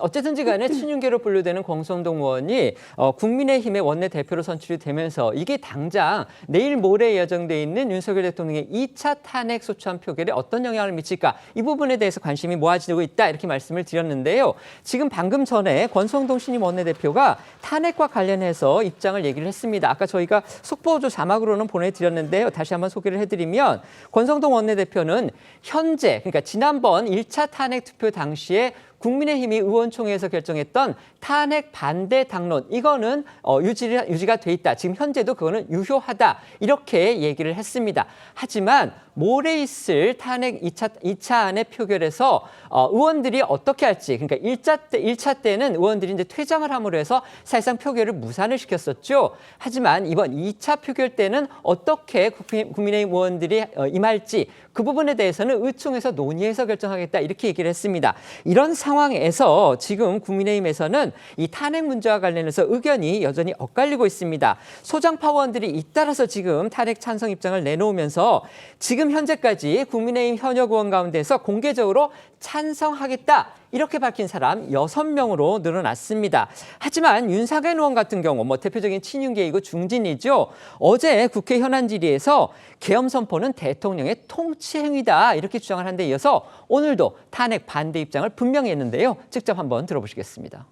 어쨌든지 간에 친윤계로 분류되는 권성동 의원이 국민의힘의 원내대표로 선출이 되면서 이게 당장 내일 모레 예정돼 있는 윤석열 대통령의 2차 탄핵 소추안 표결에 어떤 영향을 미칠까? 이 부분에 대해서 관심이 모아지고 있다 이렇게 말씀을 드렸는데요. 지금 방금 전에 권성동 신임 원내대표가 탄핵과 관련해서 입장을 얘기를 했습니다. 아까 저희가 속보조 자막으로는 보내드렸는데요. 다시 한번 소개를 해드리면 권성동 원내대표는 현재 그러니까 지난번 1차 탄핵 투표 당시에 국민의힘이 의원총회에서 결정했던 탄핵 반대 당론 이거는 유지가 돼 있다. 지금 현재도 그거는 유효하다. 이렇게 얘기를 했습니다. 하지만 모레 있을 탄핵 2차안의 표결에서 의원들이 어떻게 할지 그러니까 1차 때는 의원들이 이제 퇴장을 함으로 해서 사실상 표결을 무산을 시켰었죠. 하지만 이번 2차 표결 때는 어떻게 국민의힘 의원들이 임할지 그 부분에 대해서는 의총에서 논의해서 결정하겠다 이렇게 얘기를 했습니다. 이런 상황에서 지금 국민의힘에서는 이 탄핵 문제와 관련해서 의견이 여전히 엇갈리고 있습니다. 소장파 의원들이 잇따라서 지금 탄핵 찬성 입장을 내놓으면서 지금 현재까지 국민의힘 현역 의원 가운데서 공개적으로 찬성하겠다 이렇게 밝힌 사람 6명으로 늘어났습니다. 하지만 윤상현 의원 같은 경우 대표적인 친윤계이고 중진이죠. 어제 국회 현안 질의에서 계엄 선포는 대통령의 통치 행위다 이렇게 주장을 한 데 이어서 오늘도 탄핵 반대 입장을 분명히 했는데요. 직접 한번 들어보시겠습니다.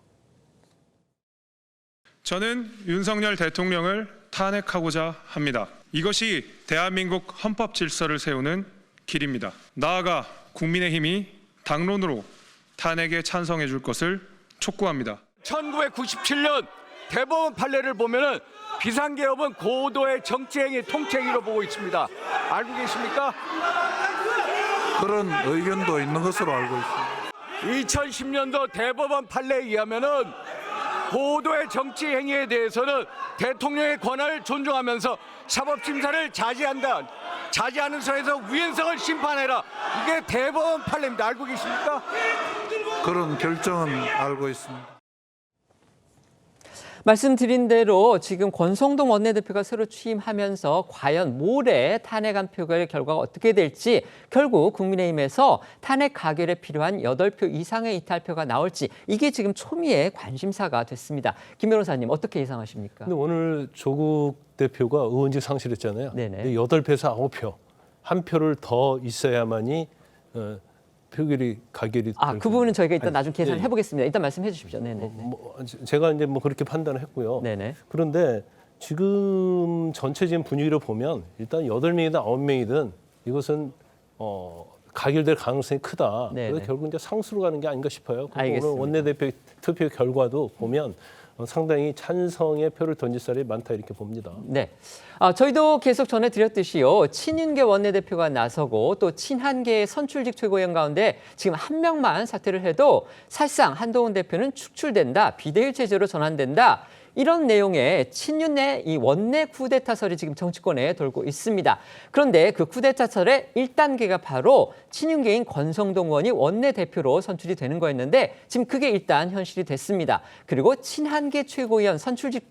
저는 윤석열 대통령을 탄핵하고자 합니다. 이것이 대한민국 헌법 질서를 세우는 길입니다. 나아가 국민의힘이 당론으로 탄핵에 찬성해 줄 것을 촉구합니다. 1997년 대법원 판례를 보면은 비상계엄은 고도의 정치행위, 통치행위로 보고 있습니다. 알고 계십니까? 그런 의견도 있는 것으로 알고 있습니다. 2010년도 대법원 판례에 의하면은 고도의 정치 행위에 대해서는 대통령의 권한을 존중하면서 사법심사를 자제한다. 자제하는 선에서 위헌성을 심판해라. 이게 대법원 판례입니다. 알고 계십니까? 그런 결정은 알고 있습니다. 말씀드린 대로 지금 권성동 원내대표가 새로 취임하면서 과연 모레 탄핵안 표결 결과가 어떻게 될지 결국 국민의힘에서 탄핵 가결에 필요한 8표 이상의 이탈표가 나올지 이게 지금 초미의 관심사가 됐습니다. 김 변호사님 어떻게 예상하십니까? 근데 오늘 조국 대표가 의원직 상실했잖아요. 네네. 8표에서 9표. 한 표를 더 있어야만이 표결이 가결이 그 부분은 저희가 일단 나중에 계산을 예. 해보겠습니다. 일단 말씀해 주십시오. 네네. 제가 이제 그렇게 판단을 했고요. 네네. 그런데 지금 전체적인 분위기를 보면 일단 8명이든 9명이든 이것은 가결될 가능성이 크다. 네네. 그래서 결국 이제 상수로 가는 게 아닌가 싶어요. 알겠습니다. 오늘 원내대표 투표 결과도 보면 상당히 찬성의 표를 던질 사람이 많다 이렇게 봅니다. 네, 저희도 계속 전해드렸듯이요. 친윤계 원내대표가 나서고 또 친한계의 선출직 최고위원 가운데 지금 한 명만 사퇴를 해도 사실상 한동훈 대표는 축출된다, 비대위 체제로 전환된다. 이런 내용의 친윤의 이 원내 쿠데타설이 지금 정치권에 돌고 있습니다. 그런데 그 쿠데타설의 1단계가 바로 친윤계인 권성동 의원이 원내대표로 선출이 되는 거였는데 지금 그게 일단 현실이 됐습니다. 그리고 친한계 최고위원 선출직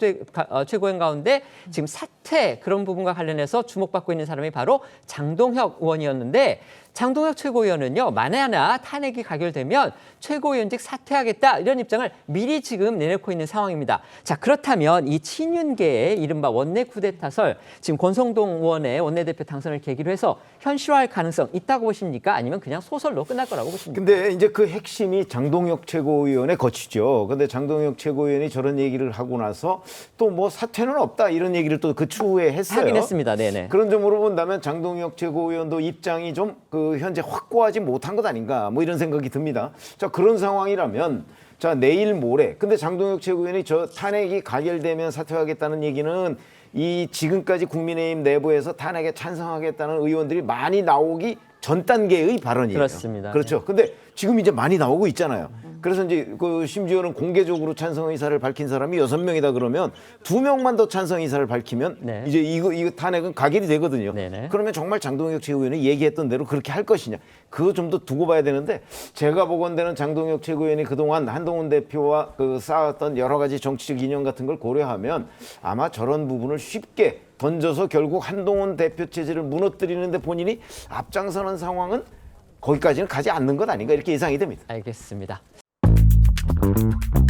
최고위원 가운데 지금 사퇴 그런 부분과 관련해서 주목받고 있는 사람이 바로 장동혁 의원이었는데 장동혁 최고위원은요. 만에 하나 탄핵이 가결되면 최고위원직 사퇴하겠다 이런 입장을 미리 지금 내놓고 있는 상황입니다. 자 그렇다면 이 친윤계의 이른바 원내 쿠데타설 지금 권성동 의원의 원내대표 당선을 계기로 해서 현실화할 가능성 있다고 보십니까? 아니면 그냥 소설로 끝날 거라고 보십니까? 근데 이제 그 핵심이 장동혁 최고위원의 거치죠. 근데 장동혁 최고위원이 저런 얘기를 하고 나서 또 사퇴는 없다 이런 얘기를 또 그 추후에 했어요. 하긴 했습니다. 네네. 그런 점으로 본다면 장동혁 최고위원도 입장이 좀 현재 확고하지 못한 것 아닌가 이런 생각이 듭니다. 자 그런 상황이라면 자 내일 모레 근데 장동혁 최고위원이 저 탄핵이 가결되면 사퇴하겠다는 얘기는 이 지금까지 국민의힘 내부에서 탄핵에 찬성하겠다는 의원들이 많이 나오기 전 단계의 발언이에요. 그렇습니다. 그렇죠. 근데 지금 이제 많이 나오고 있잖아요. 그래서 이제 심지어는 공개적으로 찬성 의사를 밝힌 사람이 6명이다 그러면 2명만 더 찬성 의사를 밝히면 네. 이제 이거 탄핵은 가결이 되거든요. 네네. 그러면 정말 장동혁 최고위원이 얘기했던 대로 그렇게 할 것이냐. 그거 좀 더 두고 봐야 되는데 제가 보건대는 장동혁 최고위원이 그동안 한동훈 대표와 쌓았던 여러 가지 정치적 인연 같은 걸 고려하면 아마 저런 부분을 쉽게 던져서 결국 한동훈 대표 체제를 무너뜨리는데 본인이 앞장서는 상황은 거기까지는 가지 않는 것 아닌가 이렇게 예상이 됩니다. 알겠습니다. 있습니다.